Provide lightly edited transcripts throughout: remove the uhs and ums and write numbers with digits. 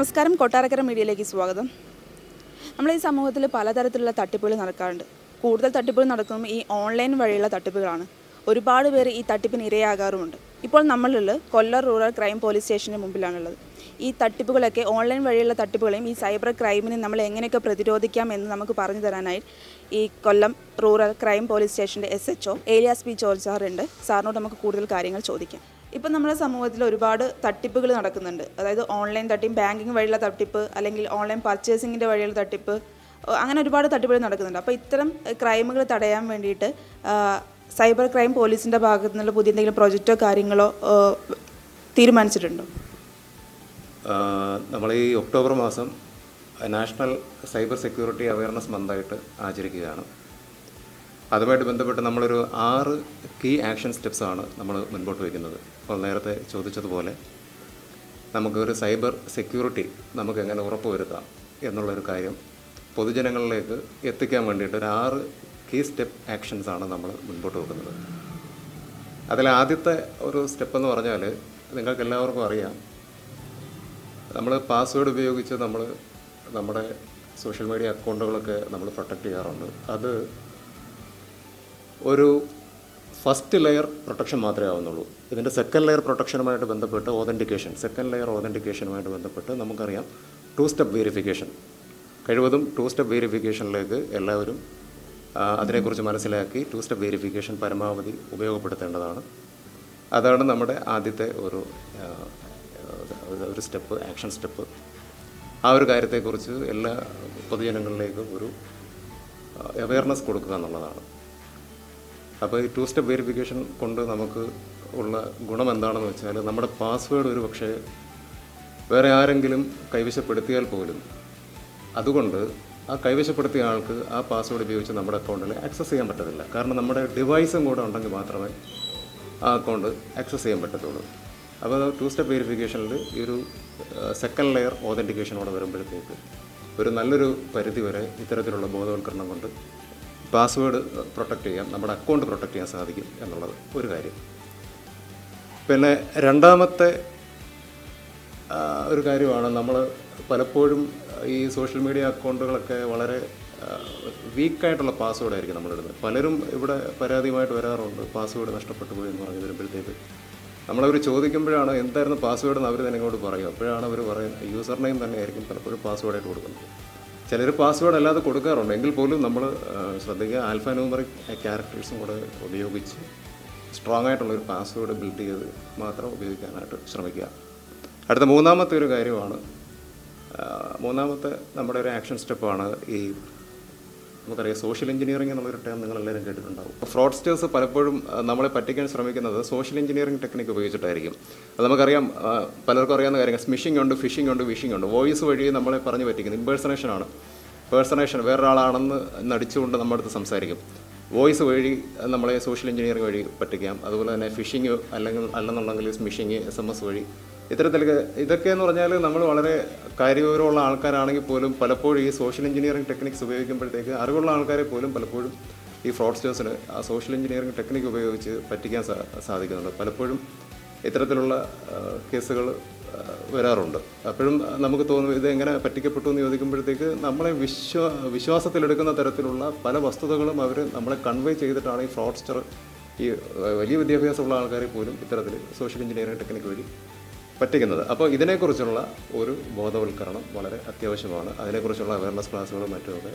നമസ്കാരം, കൊട്ടാരക്കര മീഡിയയിലേക്ക് സ്വാഗതം. നമ്മൾ ഈ സമൂഹത്തിൽ പലതരത്തിലുള്ള തട്ടിപ്പുകൾ നടക്കാറുണ്ട്. കൂടുതൽ തട്ടിപ്പുകൾ നടക്കുന്നതും ഈ ഓൺലൈൻ വഴിയുള്ള തട്ടിപ്പുകളാണ്. ഒരുപാട് പേര് ഈ തട്ടിപ്പിന് ഇരയാകാറുമുണ്ട്. ഇപ്പോൾ നമ്മളുള്ളത് കൊല്ലം റൂറൽ ക്രൈം പോലീസ് സ്റ്റേഷന് മുമ്പിലാണുള്ളത്. ഈ തട്ടിപ്പുകളൊക്കെ ഓൺലൈൻ വഴിയുള്ള തട്ടിപ്പുകളെയും ഈ സൈബർ ക്രൈമിനെ നമ്മൾ എങ്ങനെയൊക്കെ പ്രതിരോധിക്കാം എന്ന് നമുക്ക് പറഞ്ഞു തരാനായി ഈ കൊല്ലം റൂറൽ ക്രൈം പോലീസ് സ്റ്റേഷൻ്റെ SHO ഏലിയാസ് പി ജോർജ് സാറുണ്ട്. സാറിനോട് നമുക്ക് കൂടുതൽ കാര്യങ്ങൾ ചോദിക്കാം. ഇപ്പം നമ്മുടെ സമൂഹത്തിൽ ഒരുപാട് തട്ടിപ്പുകൾ നടക്കുന്നുണ്ട്. അതായത് ഓൺലൈൻ തട്ടിപ്പ്, ബാങ്കിങ് വഴിയുള്ള തട്ടിപ്പ്, അല്ലെങ്കിൽ ഓൺലൈൻ പർച്ചേസിങ്ങിൻ്റെ വഴിയുള്ള തട്ടിപ്പ്, അങ്ങനെ ഒരുപാട് തട്ടിപ്പുകൾ നടക്കുന്നുണ്ട്. അപ്പോൾ ഇത്തരം ക്രൈമുകൾ തടയാൻ വേണ്ടിയിട്ട് സൈബർ ക്രൈം പോലീസിൻ്റെ ഭാഗത്തു നിന്നുള്ള പുതിയ എന്തെങ്കിലും പ്രൊജക്റ്റോ കാര്യങ്ങളോ തീരുമാനിച്ചിട്ടുണ്ടോ? നമ്മൾ ഈ ഒക്ടോബർ മാസം നാഷണൽ സൈബർ സെക്യൂരിറ്റി അവയർനെസ് മന്തായിട്ട് ആചരിക്കുകയാണ്. അതുമായിട്ട് ബന്ധപ്പെട്ട് നമ്മളൊരു 6 കീ ആക്ഷൻ സ്റ്റെപ്സാണ് നമ്മൾ മുൻപോട്ട് വയ്ക്കുന്നത്. അപ്പോൾ നേരത്തെ ചോദിച്ചതുപോലെ നമുക്കൊരു സൈബർ സെക്യൂരിറ്റി നമുക്ക് എങ്ങനെ ഉറപ്പുവരുത്താം എന്നുള്ളൊരു കാര്യം പൊതുജനങ്ങളിലേക്ക് എത്തിക്കാൻ വേണ്ടിയിട്ട് ഒരു 6 കീ സ്റ്റെപ്പ് ആക്ഷൻസാണ് നമ്മൾ മുൻപോട്ട് വെക്കുന്നത്. അതിൽ ആദ്യത്തെ ഒരു സ്റ്റെപ്പെന്ന് പറഞ്ഞാൽ നിങ്ങൾക്ക് എല്ലാവർക്കും അറിയാം, നമ്മൾ പാസ്വേഡ് ഉപയോഗിച്ച് നമ്മുടെ സോഷ്യൽ മീഡിയ അക്കൗണ്ടുകളൊക്കെ നമ്മൾ പ്രൊട്ടക്റ്റ് ചെയ്യാറുണ്ട്. അത് ഒരു ഫസ്റ്റ് ലെയർ പ്രൊട്ടക്ഷൻ മാത്രമേ ആവുന്നുള്ളൂ. ഇതിൻ്റെ സെക്കൻഡ് ലെയർ പ്രൊട്ടക്ഷനുമായിട്ട് ബന്ധപ്പെട്ട് സെക്കൻഡ് ലെയർ ഓതൻറ്റിക്കേഷനുമായിട്ട് ബന്ധപ്പെട്ട് നമുക്കറിയാം 2 സ്റ്റെപ്പ് വെരിഫിക്കേഷൻ. കഴിവതും 2 സ്റ്റെപ്പ് വെരിഫിക്കേഷനിലേക്ക് എല്ലാവരും അതിനെക്കുറിച്ച് മനസ്സിലാക്കി 2 സ്റ്റെപ്പ് വെരിഫിക്കേഷൻ പരമാവധി ഉപയോഗപ്പെടുത്തേണ്ടതാണ്. അതാണ് നമ്മുടെ ആദ്യത്തെ ഒരു സ്റ്റെപ്പ്, ആക്ഷൻ സ്റ്റെപ്പ്. ആ ഒരു കാര്യത്തെക്കുറിച്ച് എല്ലാ പൊതുജനങ്ങളിലേക്കും ഒരു അവയർനെസ് കൊടുക്കുക എന്നുള്ളതാണ്. അപ്പോൾ ഈ 2 സ്റ്റെപ്പ് വെരിഫിക്കേഷൻ കൊണ്ട് നമുക്ക് ഉള്ള ഗുണം എന്താണെന്ന് വെച്ചാൽ, നമ്മുടെ പാസ്വേഡ് ഒരു പക്ഷേ വേറെ ആരെങ്കിലും കൈവശപ്പെടുത്തിയാൽ പോലും അതുകൊണ്ട് ആ കൈവശപ്പെടുത്തിയ ആൾക്ക് ആ പാസ്വേഡ് ഉപയോഗിച്ച് നമ്മുടെ അക്കൗണ്ടിൽ ആക്സസ് ചെയ്യാൻ പറ്റത്തില്ല. കാരണം നമ്മുടെ ഡിവൈസും കൂടെ ഉണ്ടെങ്കിൽ മാത്രമേ ആ അക്കൗണ്ട് ആക്സസ് ചെയ്യാൻ പറ്റത്തുള്ളൂ. അപ്പോൾ 2 സ്റ്റെപ്പ് വെരിഫിക്കേഷനിൽ ഈ ഒരു സെക്കൻഡ് ലെയർ ഓതൻറ്റിക്കേഷനോടെ വരുമ്പോഴത്തേക്ക് ഒരു നല്ലൊരു പരിധി വരെ ഇത്തരത്തിലുള്ള ബോധവൽക്കരണം കൊണ്ട് പാസ്വേഡ് പ്രൊട്ടക്റ്റ് ചെയ്യാം, നമ്മുടെ അക്കൗണ്ട് പ്രൊട്ടക്റ്റ് ചെയ്യാൻ സാധിക്കും എന്നുള്ളത് ഒരു കാര്യം. പിന്നെ രണ്ടാമത്തെ ഒരു കാര്യമാണ്, നമ്മൾ പലപ്പോഴും ഈ സോഷ്യൽ മീഡിയ അക്കൗണ്ടുകളൊക്കെ വളരെ വീക്കായിട്ടുള്ള പാസ്വേഡ് ആയിരിക്കും നമ്മളിടുന്നത്. പലരും ഇവിടെ പരാതിയുമായിട്ട് വരാറുണ്ട്, പാസ്വേഡ് നഷ്ടപ്പെട്ടു പോയി എന്ന് പറഞ്ഞ് വരുമ്പോഴത്തേക്ക് നമ്മളവർ ചോദിക്കുമ്പോഴാണ് എന്തായിരുന്നു പാസ്വേഡ് എന്ന് അവർ തന്നെ ഇങ്ങോട്ട് പറയും. അപ്പോഴാണ് അവർ പറയുന്നത് യൂസർ നെയിം തന്നെ ആയിരിക്കും പലപ്പോഴും പാസ്വേഡായിട്ട് കൊടുക്കുന്നത്. ചിലർ പാസ്വേഡ് അല്ലാതെ കൊടുക്കാറുണ്ട്. എങ്കിൽ പോലും നമ്മൾ ശ്രദ്ധിക്കുക, ആൽഫ ന്യൂമറിക് ക്യാരക്ടേഴ്സും കൂടെ ഉപയോഗിച്ച് സ്ട്രോങ് ആയിട്ടുള്ളൊരു പാസ്വേഡ് ബിൽഡ് ചെയ്ത് മാത്രം ഉപയോഗിക്കാനായിട്ട് ശ്രമിക്കുക. അടുത്ത മൂന്നാമത്തെ ഒരു കാര്യമാണ്, മൂന്നാമത്തെ നമ്മുടെ ഒരു ആക്ഷൻ സ്റ്റെപ്പാണ് ഈ നമുക്കറിയാം സോഷ്യൽ എഞ്ചിനീയറിംഗ് എന്നുള്ളൊരു ടേം നിങ്ങളെല്ലാവരും കേട്ടിട്ടുണ്ടാവും. ഫ്രോഡ്സ്റ്റേഴ്സ് പലപ്പോഴും നമ്മളെ പറ്റിക്കാൻ ശ്രമിക്കുന്നത് സോഷ്യൽ എഞ്ചിനീയറിംഗ് ടെക്നിക്ക് ഉപയോഗിച്ചിട്ടായിരിക്കും. അത് നമുക്കറിയാം, പലർക്കും അറിയാവുന്ന കാര്യങ്ങൾ. സ്മിഷിംഗ് ഉണ്ട്, ഫിഷിംഗ് ഉണ്ട്, വിഷിംഗ് ഉണ്ട്. വോയിസ് വഴി നമ്മളെ പറഞ്ഞ് പറ്റിക്കുന്നത് ഇമ്പേഴ്സണേഷനാണ്. വേറൊരാളാണെന്ന് നടിച്ചുകൊണ്ട് നമ്മുടെ അടുത്ത് സംസാരിക്കും. വോയിസ് വഴി നമ്മളെ സോഷ്യൽ എഞ്ചിനീയറിംഗ് വഴി പറ്റിക്കാം. അതുപോലെ തന്നെ ഫിഷിംഗ് അല്ലെന്നുണ്ടെങ്കിൽ സ്മിഷിംഗ്, SMS വഴി, ഇതൊക്കെ എന്ന് പറഞ്ഞാൽ നമ്മൾ വളരെ കാര്യവിവരമുള്ള ആൾക്കാരാണെങ്കിൽ പോലും പലപ്പോഴും ഈ സോഷ്യൽ എഞ്ചിനീയറിംഗ് ടെക്നിക്സ് ഉപയോഗിക്കുമ്പോഴത്തേക്ക് അറിവുള്ള ആൾക്കാരെ പോലും പലപ്പോഴും ഈ ഫ്രോഡ്സ്റ്റേഴ്സിന് ആ സോഷ്യൽ എഞ്ചിനീയറിംഗ് ടെക്നിക്ക് ഉപയോഗിച്ച് പറ്റിക്കാൻ സാധിക്കുന്നുണ്ട്. പലപ്പോഴും ഇത്തരത്തിലുള്ള കേസുകൾ വരാറുണ്ട്. അപ്പോഴും നമുക്ക് തോന്നും ഇത് എങ്ങനെ പറ്റിക്കപ്പെട്ടു എന്ന് ചോദിക്കുമ്പോഴത്തേക്ക് നമ്മളെ വിശ്വാസത്തിലെടുക്കുന്ന തരത്തിലുള്ള പല വസ്തുതകളും അവർ നമ്മളെ കൺവേ ചെയ്തിട്ടാണ് ഈ ഫ്രോഡ്സ്റ്റർ, ഈ വലിയ വിദ്യാഭ്യാസമുള്ള ആൾക്കാരെ പോലും ഇത്തരത്തിൽ സോഷ്യൽ എഞ്ചിനീയറിംഗ് ടെക്നിക്ക് വഴി പറ്റിക്കുന്നത്. അപ്പോൾ ഇതിനെക്കുറിച്ചുള്ള ഒരു ബോധവൽക്കരണം വളരെ അത്യാവശ്യമാണ്. അതിനെക്കുറിച്ചുള്ള അവയർനെസ് ക്ലാസ്സുകളും മറ്റുമൊക്കെ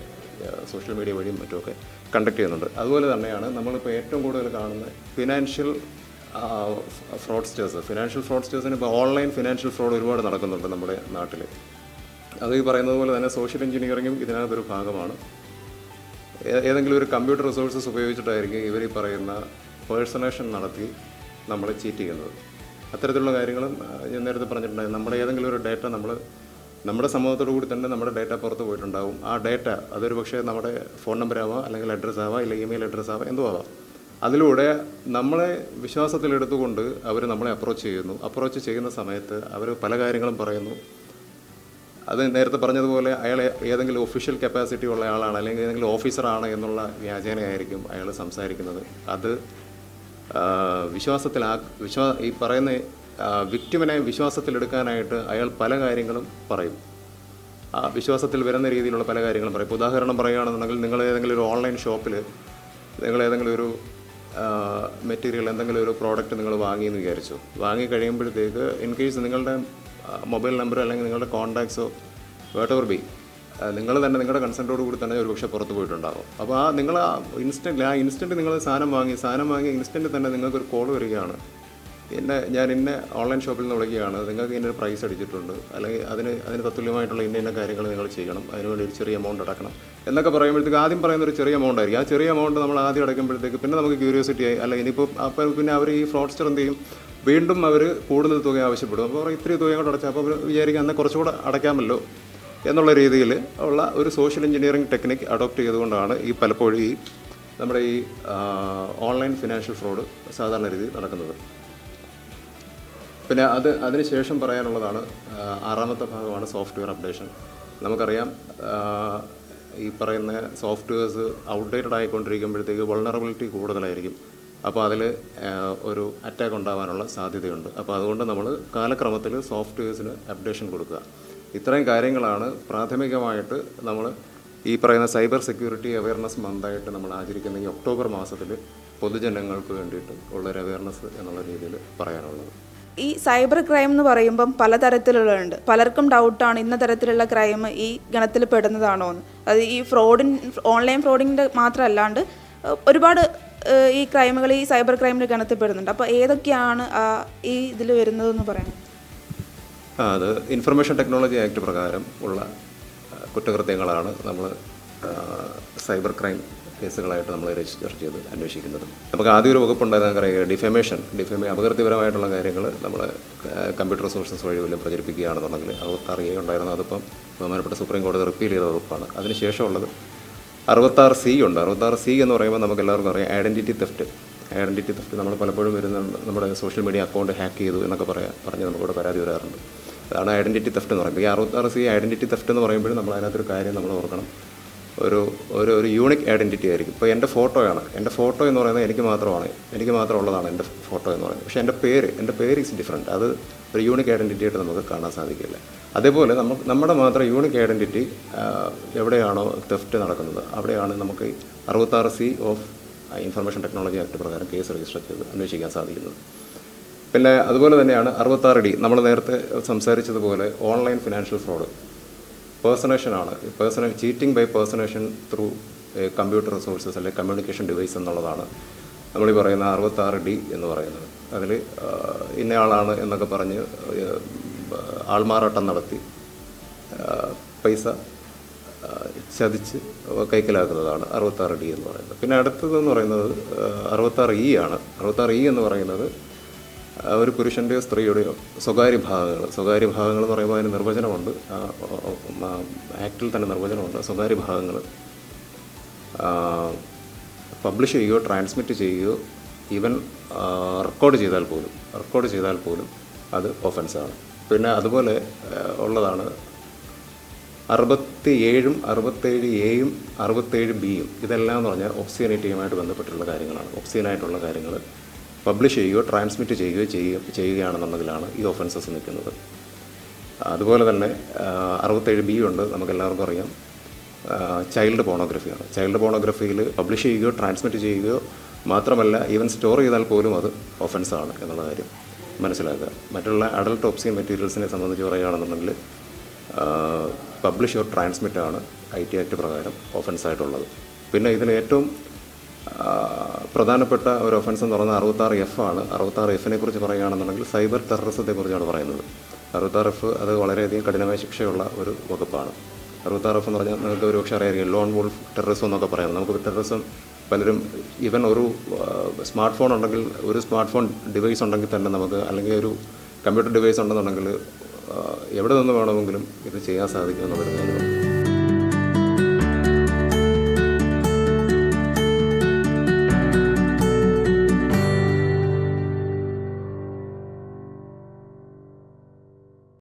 സോഷ്യൽ മീഡിയ വഴിയും മറ്റുമൊക്കെ കണ്ടക്ട് ചെയ്യുന്നുണ്ട്. അതുപോലെ തന്നെയാണ് നമ്മളിപ്പോൾ ഏറ്റവും കൂടുതൽ കാണുന്ന ഫിനാൻഷ്യൽ ഫ്രോഡ്സ്റ്റേഴ്സിന് ഇപ്പോൾ ഓൺലൈൻ ഫിനാൻഷ്യൽ ഫ്രോഡ് ഒരുപാട് നടക്കുന്നുണ്ട് നമ്മുടെ നാട്ടിൽ. അത് ഈ പറയുന്നത് പോലെ തന്നെ സോഷ്യൽ എഞ്ചിനീയറിംഗും ഇതിനകത്തൊരു ഭാഗമാണ്. ഏതെങ്കിലും ഒരു കമ്പ്യൂട്ടർ റിസോഴ്സസ് ഉപയോഗിച്ചിട്ടായിരിക്കും ഇവർ ഈ പറയുന്ന പേഴ്സണേഷൻ നടത്തി നമ്മളെ ചീറ്റ് ചെയ്യുന്നത്. അത്തരത്തിലുള്ള കാര്യങ്ങളും ഞാൻ നേരത്തെ പറഞ്ഞിട്ടുണ്ടായിരുന്നു. നമ്മുടെ ഏതെങ്കിലും ഒരു ഡേറ്റ നമ്മുടെ സമൂഹത്തോടു കൂടി തന്നെ നമ്മുടെ ഡേറ്റ പുറത്ത് പോയിട്ടുണ്ടാവും. ആ ഡേറ്റ അതൊരു പക്ഷേ നമ്മുടെ ഫോൺ നമ്പർ ആവാം, അല്ലെങ്കിൽ അഡ്രസ്സ് ആവാം, അല്ലെങ്കിൽ ഇമെയിൽ അഡ്രസ്സ് ആവാം, എന്തോ ആവാം. അതിലൂടെ നമ്മളെ വിശ്വാസത്തിലെടുത്തുകൊണ്ട് അവർ നമ്മളെ അപ്രോച്ച് ചെയ്യുന്ന സമയത്ത് അവർ പല കാര്യങ്ങളും പറയുന്നു. അത് നേരത്തെ പറഞ്ഞതുപോലെ അയാൾ ഏതെങ്കിലും ഒഫീഷ്യൽ കപ്പാസിറ്റി ഉള്ള ആളാണ്, അല്ലെങ്കിൽ ഏതെങ്കിലും ഓഫീസറാണ് എന്നുള്ള വ്യാജേനയായിരിക്കും അയാൾ സംസാരിക്കുന്നത്. അത് ഈ പറയുന്ന വിക്ടിമിനെ വിശ്വാസത്തിലെടുക്കാനായിട്ട് അയാൾ പല കാര്യങ്ങളും പറയും. ആ വിശ്വാസത്തിൽ വരുന്ന രീതിയിലുള്ള പല കാര്യങ്ങളും പറയും. ഇപ്പോൾ ഉദാഹരണം പറയുകയാണെന്നുണ്ടെങ്കിൽ നിങ്ങൾ ഏതെങ്കിലും ഒരു ഓൺലൈൻ ഷോപ്പിൽ നിങ്ങൾ ഏതെങ്കിലും ഒരു മെറ്റീരിയൽ എന്തെങ്കിലും ഒരു പ്രോഡക്റ്റ് നിങ്ങൾ വാങ്ങിയെന്ന് വിചാരിച്ചു. വാങ്ങി കഴിയുമ്പോഴത്തേക്ക് ഇൻ കേസ് നിങ്ങളുടെ മൊബൈൽ നമ്പർ അല്ലെങ്കിൽ നിങ്ങളുടെ കോൺടാക്ട്സോ വേട്ടെവർ ബി നിങ്ങൾ തന്നെ നിങ്ങളുടെ കൺസെൻറ്റോട് കൂടി തന്നെ ഒരു പക്ഷേ പുറത്ത് പോയിട്ടുണ്ടാകും. അപ്പോൾ നിങ്ങൾ ആ ഇൻസ്റ്റൻറ്റ് നിങ്ങൾ സാധനം വാങ്ങി ഇൻസ്റ്റൻറ്റ് തന്നെ നിങ്ങൾക്കൊരു കോൾ വരികയാണ്, ഞാൻ ഇന്ന ഓൺലൈൻ ഷോപ്പിൽ നിന്ന് വിളിക്കുകയാണ്, നിങ്ങൾക്ക് ഇന്ന പ്രൈസ് അടിച്ചിട്ടുണ്ട്, അല്ലെങ്കിൽ അതിന് തത്തുല്യമായിട്ടുള്ള ഇന്ന കാര്യങ്ങൾ നിങ്ങൾ ചെയ്യണം, അതിനുവേണ്ടി ഒരു ചെറിയ എമൗണ്ട് അടക്കണം എന്നൊക്കെ പറയുമ്പോഴത്തേക്ക് ആദ്യം പറയുന്ന ഒരു ചെറിയ എമൗണ്ട് ആയിരിക്കും. ആ ചെറിയ എമൗണ്ട് നമ്മൾ ആദ്യം അടയ്ക്കുമ്പോഴത്തേക്ക് പിന്നെ നമുക്ക് ക്യൂരിയോസിറ്റി ആയി, അല്ല ഇനിയിപ്പോൾ അപ്പോൾ പിന്നെ അവർ ഈ ഫ്രോഡ്സ്റ്റർ എന്ത് ചെയ്യും, വീണ്ടും അവർ കൂടുതൽ തുക ആവശ്യപ്പെടും. അപ്പോൾ ഇത്രയും തുക കൂടെ അടച്ചാൽ അപ്പോൾ അവർ വിചാരിക്കുക എന്നാൽ കുറച്ചുകൂടെ അടയ്ക്കാമല്ലോ എന്നുള്ള രീതിയിൽ ഉള്ള ഒരു സോഷ്യൽ എഞ്ചിനീയറിംഗ് ടെക്നിക്ക് അഡോപ്റ്റ് ചെയ്തുകൊണ്ടാണ് ഈ പലപ്പോഴും ഈ നമ്മുടെ ഈ ഓൺലൈൻ ഫിനാൻഷ്യൽ ഫ്രോഡ് സാധാരണ രീതിയിൽ നടക്കുന്നത്. പിന്നെ അതിനുശേഷം പറയാനുള്ളതാണ് ആറാമത്തെ ഭാഗമാണ് സോഫ്റ്റ്വെയർ അപ്ഡേഷൻ. നമുക്കറിയാം ഈ പറയുന്ന സോഫ്റ്റ്വെയർസ് ഔട്ട്ഡേറ്റഡ് ആയിക്കൊണ്ടിരിക്കുമ്പോഴത്തേക്ക് വൾണറബിലിറ്റി കൂടുതലായിരിക്കും. അപ്പോൾ അതിൽ ഒരു അറ്റാക്ക് ഉണ്ടാകാനുള്ള സാധ്യതയുണ്ട്. അപ്പോൾ അതുകൊണ്ട് നമ്മൾ കാലക്രമത്തിൽ സോഫ്റ്റ്വെയർസിന് അപ്ഡേഷൻ കൊടുക്കുക. ഇത്രയും കാര്യങ്ങളാണ് പ്രാഥമികമായിട്ട് നമ്മൾ ഈ പറയുന്ന സൈബർ സെക്യൂരിറ്റി അവയർനെസ് മന്തായിട്ട് നമ്മൾ ആചരിക്കുന്ന ഈ ഒക്ടോബർ മാസത്തിൽ പൊതുജനങ്ങൾക്ക് വേണ്ടിയിട്ട് ഉള്ളൊരു അവയർനെസ് എന്നുള്ള രീതിയിൽ പറയാനുള്ളത്. ഈ സൈബർ ക്രൈം എന്ന് പറയുമ്പം പലതരത്തിലുള്ളതുണ്ട്. പലർക്കും ഡൗട്ടാണ് ഇന്ന തരത്തിലുള്ള ക്രൈം ഈ ഗണത്തിൽ പെടുന്നതാണോ എന്ന്. അത് ഈ ഓൺലൈൻ ഫ്രോഡിൻ്റെ മാത്രമല്ലാണ്ട് ഒരുപാട് ഈ ക്രൈമുകൾ ഈ സൈബർ ക്രൈമിൻ്റെ ഗണത്തിൽ പെടുന്നുണ്ട്. അപ്പോൾ ഏതൊക്കെയാണ് ഈ ഇതിൽ വരുന്നതെന്ന് പറയാം. അത് ഇൻഫർമേഷൻ ടെക്നോളജി ആക്ട് പ്രകാരം ഉള്ള കുറ്റകൃത്യങ്ങളാണ് നമ്മൾ സൈബർ ക്രൈം കേസുകളായിട്ട് നമ്മൾ രജിസ്റ്റർ ചെയ്ത് അന്വേഷിക്കുന്നത്. നമുക്ക് ആദ്യം ഒരു വകുപ്പുണ്ടായിരുന്ന കാര്യം ഡിഫമേഷൻ അപകീർത്തിപരമായിട്ടുള്ള കാര്യങ്ങൾ നമ്മൾ കമ്പ്യൂട്ടർ സോഴ്സസ് വഴി വല്ലതും പ്രചരിപ്പിക്കുകയാണെന്നുണ്ടെങ്കിൽ 66A ഉണ്ടായിരുന്നു. അതിപ്പം ബഹുമാനപ്പെട്ട സുപ്രീം കോടതി റിപ്പീൽ ചെയ്ത വകുപ്പാണ്. അതിനുശേഷമുള്ളത് 66C ഉണ്ട്. 66C എന്ന് പറയുമ്പോൾ നമുക്ക് എല്ലാവർക്കും അറിയാം ഐഡൻറ്റിറ്റി തെഫ്റ്റ് നമ്മൾ പലപ്പോഴും വരുന്നുണ്ട്. നമ്മുടെ സോഷ്യൽ മീഡിയ അക്കൗണ്ട് ഹാക്ക് ചെയ്തു എന്നൊക്കെ പറഞ്ഞ് നമുക്കിവിടെ പരാതി വരാറുണ്ട്. അതാണ് ഐഡൻറ്റിറ്റി തെഫ്റ്റ് എന്ന് പറയുമ്പോൾ. ഈ 66C ഐഡൻറ്റിറ്റി തെഫ്റ്റ് എന്ന് പറയുമ്പോഴും നമ്മൾ അതിനകത്തൊരു കാര്യം നമ്മൾ ഓർക്കണം. ഒരു യൂണിക് ഐഡൻറ്റിറ്റി ആയിരിക്കും. ഇപ്പോൾ എൻ്റെ ഫോട്ടോയാണ്. എൻ്റെ ഫോട്ടോ എന്ന് പറയുന്നത് എനിക്ക് മാത്രമുള്ളതാണ് എൻ്റെ ഫോട്ടോ എന്ന് പറയുന്നത്. പക്ഷേ എൻ്റെ പേര് ഈസ് ഡിഫറെൻറ്റ്. അത് ഒരു യൂണിക് ഐഡൻറ്റിറ്റി ആയിട്ട് നമുക്ക് കാണാൻ സാധിക്കില്ല. അതേപോലെ നമ്മുടെ മാത്രം യൂണിക് ഐഡൻറ്റിറ്റി എവിടെയാണോ തെഫ്റ്റ് നടക്കുന്നത് അവിടെയാണ് നമുക്ക് 66C of information technology act പ്രകാരം കേസ് രജിസ്റ്റർ ചെയ്ത് അന്വേഷിക്കാൻ സാധിക്കുന്നത്. പിന്നെ അതുപോലെ തന്നെയാണ് 66D നമ്മൾ നേരത്തെ സംസാരിച്ചതുപോലെ ഓൺലൈൻ ഫിനാൻഷ്യൽ ഫ്രോഡ് പേഴ്സണേഷനാണ്. Cheating by personation through computer resources അല്ലെങ്കിൽ കമ്മ്യൂണിക്കേഷൻ ഡിവൈസ് എന്നുള്ളതാണ് നമ്മളീ പറയുന്ന 66D എന്ന് പറയുന്നത്. അതിൽ ഇന്നയാളാണ് എന്നൊക്കെ പറഞ്ഞ് ആൾമാറാട്ടം നടത്തി പൈസ ചതിച്ച് കൈക്കലാക്കുന്നതാണ് 66D എന്ന് പറയുന്നത്. പിന്നെ അടുത്തതെന്ന് പറയുന്നത് 66E ആണ്. 66E എന്ന് പറയുന്നത് ഒരു പുരുഷൻ്റെയോ സ്ത്രീയുടെയോ സ്വകാര്യ ഭാഗങ്ങൾ എന്ന് പറയുമ്പോൾ അതിന് നിർവചനമുണ്ട്. ആക്ടിൽ തന്നെ നിർവചനമുണ്ട്. സ്വകാര്യ ഭാഗങ്ങൾ പബ്ലിഷ് ചെയ്യുകയോ ട്രാൻസ്മിറ്റ് ചെയ്യുകയോ ഈവൻ റെക്കോർഡ് ചെയ്താൽ പോലും അത് ഒഫൻസാണ്. പിന്നെ അതുപോലെ ഉള്ളതാണ് 67 67Aയും 67Bയും. ഇതെല്ലാം എന്ന് പറഞ്ഞാൽ ഒബ്സ്സീനിറ്റിയുമായിട്ട് ബന്ധപ്പെട്ടുള്ള കാര്യങ്ങളാണ്. ഒബ്സ്സീനായിട്ടുള്ള കാര്യങ്ങൾ പബ്ലിഷ് ചെയ്യുകയോ ട്രാൻസ്മിറ്റ് ചെയ്യുകയാണെന്നുണ്ടെങ്കിലാണ് ഈ ഒഫൻസസ് നിൽക്കുന്നത്. അതുപോലെ തന്നെ 67B ഉണ്ട്. നമുക്കെല്ലാവർക്കും അറിയാം ചൈൽഡ് പോണോഗ്രഫിയാണ്. ചൈൽഡ് പോണോഗ്രഫിയിൽ പബ്ലിഷ് ചെയ്യുകയോ ട്രാൻസ്മിറ്റ് ചെയ്യുകയോ മാത്രമല്ല ഈവൻ സ്റ്റോർ ചെയ്താൽ പോലും അത് ഒഫൻസാണ് എന്നുള്ള കാര്യം മനസ്സിലാക്കുക. മറ്റുള്ള അഡൽട്ട് ഒബ്സീൻ മെറ്റീരിയൽസിനെ സംബന്ധിച്ച് പറയുകയാണെന്നുണ്ടെങ്കിൽ പബ്ലിഷ് ഓർ ട്രാൻസ്മിറ്റ് ആണ് IT ആക്ട് പ്രകാരം ഒഫൻസായിട്ടുള്ളത്. പിന്നെ ഇതിൽ ഏറ്റവും പ്രധാനപ്പെട്ട ഒരു ഒഫൻസ് എന്ന് പറയുന്നത് 66F ആണ്. 66Fനെ കുറിച്ച് പറയുകയാണെന്നുണ്ടെങ്കിൽ സൈബർ ടെററിസത്തെ കുറിച്ചാണ് പറയുന്നത്. 66F അത് വളരെയധികം കഠിനമായ ശിക്ഷയുള്ള ഒരു വകുപ്പാണ്. 66F എന്ന് പറഞ്ഞാൽ നിങ്ങൾക്ക് ഒരു പക്ഷേ അറിയാമായിരിക്കും ലോൺ വോൾഫ് ടെററിസം എന്നൊക്കെ പറയുന്നത്. നമുക്ക് ടെററിസം പലരും ഈവൻ ഒരു സ്മാർട്ട് ഫോൺ ഡിവൈസ് ഉണ്ടെങ്കിൽ തന്നെ നമുക്ക് അല്ലെങ്കിൽ ഒരു കമ്പ്യൂട്ടർ ഡിവൈസ് ഉണ്ടെന്നുണ്ടെങ്കിൽ എവിടെ നിന്ന് വേണമെങ്കിലും ഇത് ചെയ്യാൻ സാധിക്കും എന്നുള്ളൊരു കാര്യമാണ്.